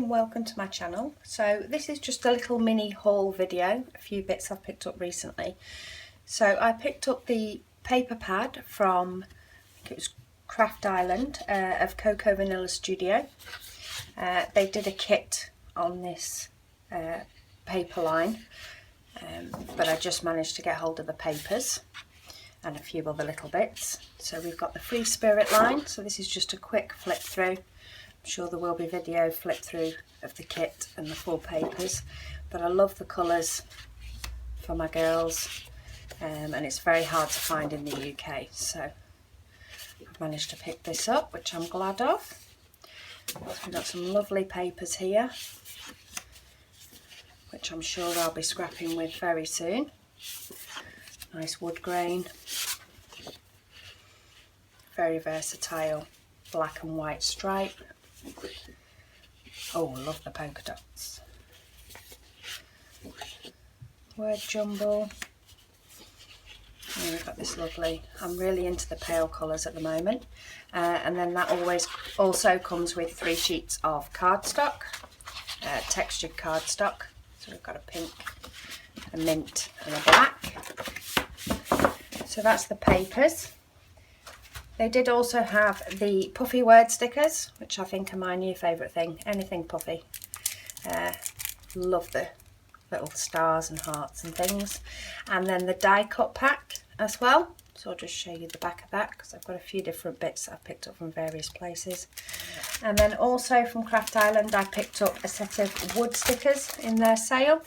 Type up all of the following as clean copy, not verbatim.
and welcome to my channel. So this is just a little mini haul video, a few bits I've picked up recently. So I picked up the paper pad from, I think it was Craft Island of Cocoa Vanilla Studio. They did a kit on this paper line, but I just managed to get hold of the papers and a few other little bits. So we've got the Free Spirit line, so this is just a quick flip through. I'm sure there will be video flip through of the kit and the full papers, but I love the colours for my girls, and it's very hard to find in the UK, so I've managed to pick this up, which I'm glad of. We've got some lovely papers here, which I'm sure I'll be scrapping with very soon. Nice wood grain, very versatile black and white stripe. Oh, I love the polka dots. Word jumble. And we've got this lovely, I'm really into the pale colours at the moment. And then that also comes with 3 sheets of cardstock, textured cardstock. So we've got a pink, a mint and a black. So that's the papers. They did also have the puffy word stickers, which I think are my new favourite thing. Anything puffy. Love the little stars and hearts and things. And then the die cut pack as well. So I'll just show you the back of that because I've got a few different bits that I've picked up from various places. And then also from Craft Island I picked up a set of wood stickers in their sale.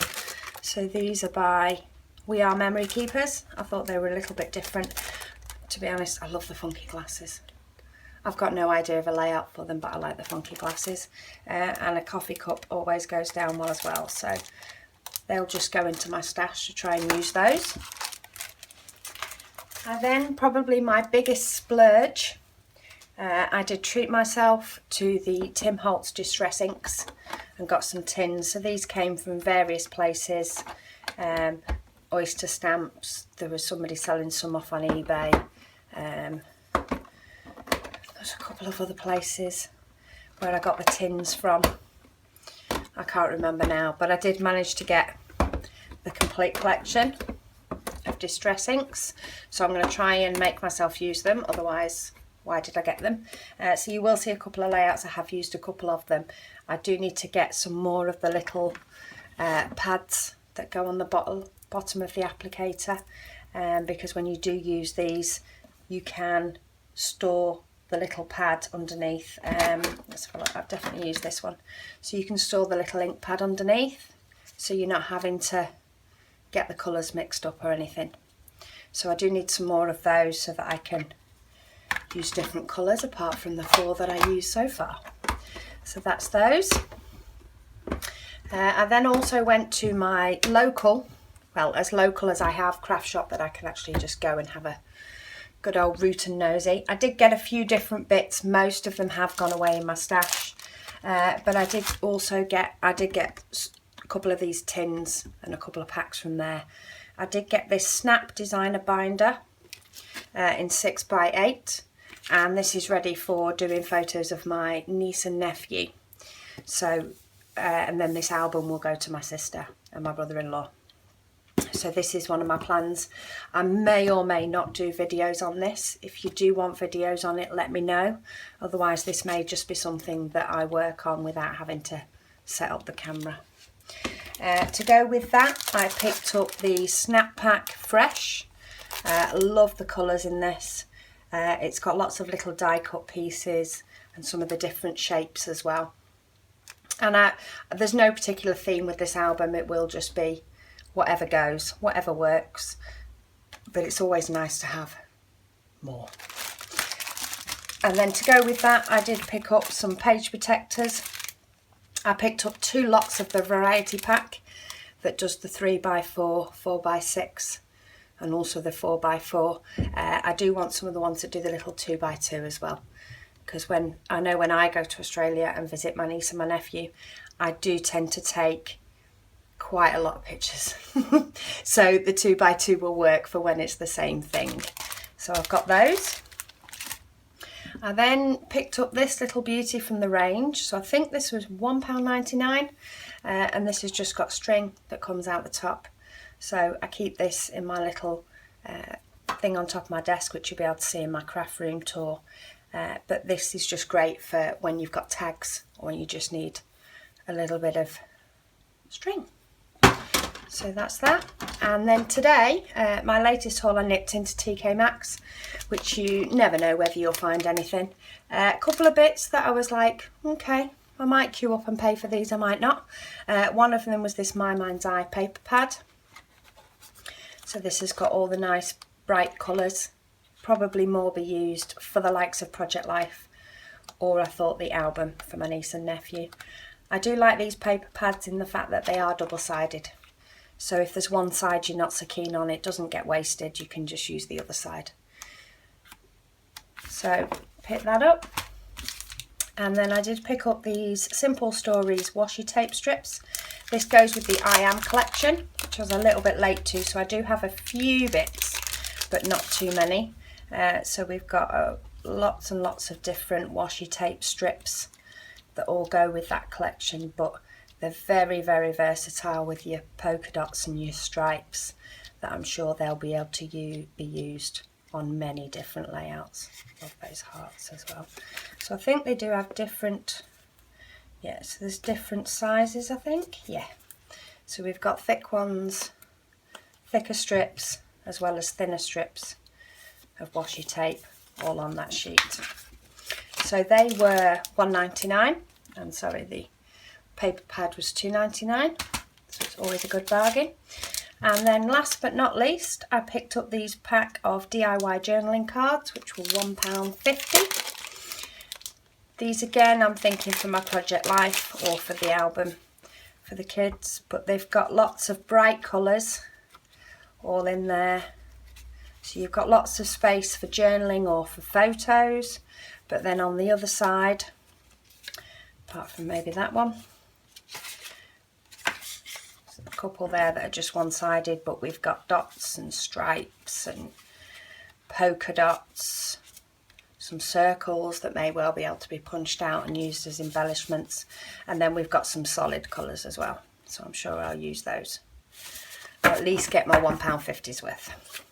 So these are by We Are Memory Keepers. I thought they were a little bit different. To be honest, I love the funky glasses. I've got no idea of a layout for them, but I like the funky glasses. And a coffee cup always goes down well as well. So they'll just go into my stash to try and use those. And then probably my biggest splurge, I did treat myself to the Tim Holtz Distress Inks and got some tins. So these came from various places. Oyster stamps, there was somebody selling some off on eBay. There's a couple of other places where I got the tins from. I can't remember now, but I did manage to get the complete collection of distress inks, so I'm going to try and make myself use them, otherwise why did I get them? So you will see a couple of layouts. I have used a couple of them. I do need to get some more of the little pads that go on the bottom of the applicator, because when you do use these you can store the little pad underneath. Let's have a look. I've definitely used this one. So you can store the little ink pad underneath, so you're not having to get the colours mixed up or anything. So I do need some more of those so that I can use different colours apart from the 4 that I used so far. So that's those. I then also went to my local, well, as local as I have, craft shop that I can actually just go and have a good old root and nosy. I did get a few different bits. Most of them have gone away in my stash, but I did get a couple of these tins and a couple of packs from there. I did get this Snap Designer binder in 6x8, and this is ready for doing photos of my niece and nephew. So and then this album will go to my sister and my brother-in-law. So this is one of my plans. I may or may not do videos on this. If you do want videos on it, let me know. Otherwise this may just be something that I work on without having to set up the camera. To go with that, I picked up the Snap Pack Fresh. Love the colours in this. It's got lots of little die cut pieces and some of the different shapes as well. And there's no particular theme with this album. It will just be whatever goes, whatever works. But it's always nice to have more. And then to go with that, I did pick up some page protectors. I picked up 2 lots of the variety pack that does the 3x4, 4x6 and also the 4x4. I do want some of the ones that do the little 2x2 as well, because when I go to Australia and visit my niece and my nephew, I do tend to take quite a lot of pictures. So the 2x2 will work for when it's the same thing. So I've got those. I then picked up this little beauty from the range. So I think this was £1.99, and this has just got string that comes out the top. So I keep this in my little thing on top of my desk, which you'll be able to see in my craft room tour. But this is just great for when you've got tags or when you just need a little bit of string. So that's that. And then today, my latest haul, I nipped into TK Maxx, which you never know whether you'll find anything. A couple of bits that I was like, okay, I might queue up and pay for these, I might not. One of them was this My Mind's Eye paper pad. So this has got all the nice bright colours, probably more be used for the likes of Project Life, or I thought the album for my niece and nephew. I do like these paper pads in the fact that they are double-sided. So if there's one side you're not so keen on, it doesn't get wasted, you can just use the other side. So pick that up. And then I did pick up these Simple Stories washi tape strips. This goes with the I Am collection, which I was a little bit late to, so I do have a few bits, but not too many. So we've got lots and lots of different washi tape strips that all go with that collection, but they're very, very versatile with your polka dots and your stripes, that I'm sure they'll be able to be used on many different layouts. Love those hearts as well. So I think they do have different, yeah, so there's different sizes, I think, yeah. So we've got thick ones, thicker strips, as well as thinner strips of washi tape, all on that sheet. So they were £1.99, and sorry, the paper pad was £2.99, so it's always a good bargain. And then last but not least, I picked up these pack of DIY journaling cards, which were £1.50. These again, I'm thinking for my Project Life or for the album for the kids, but they've got lots of bright colours all in there. So you've got lots of space for journaling or for photos, but then on the other side, apart from maybe that one, there's a couple there that are just one-sided, but we've got dots and stripes and polka dots, some circles that may well be able to be punched out and used as embellishments, and then we've got some solid colours as well, so I'm sure I'll use those, or at least get my £1.50's worth.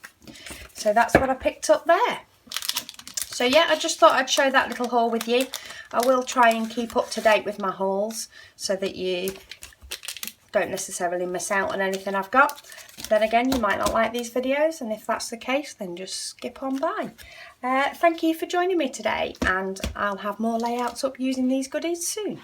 So that's what I picked up there. So yeah, I just thought I'd share that little haul with you. I will try and keep up to date with my hauls so that you don't necessarily miss out on anything I've got. Then again, you might not like these videos, and if that's the case, then just skip on by. Thank you for joining me today, and I'll have more layouts up using these goodies soon.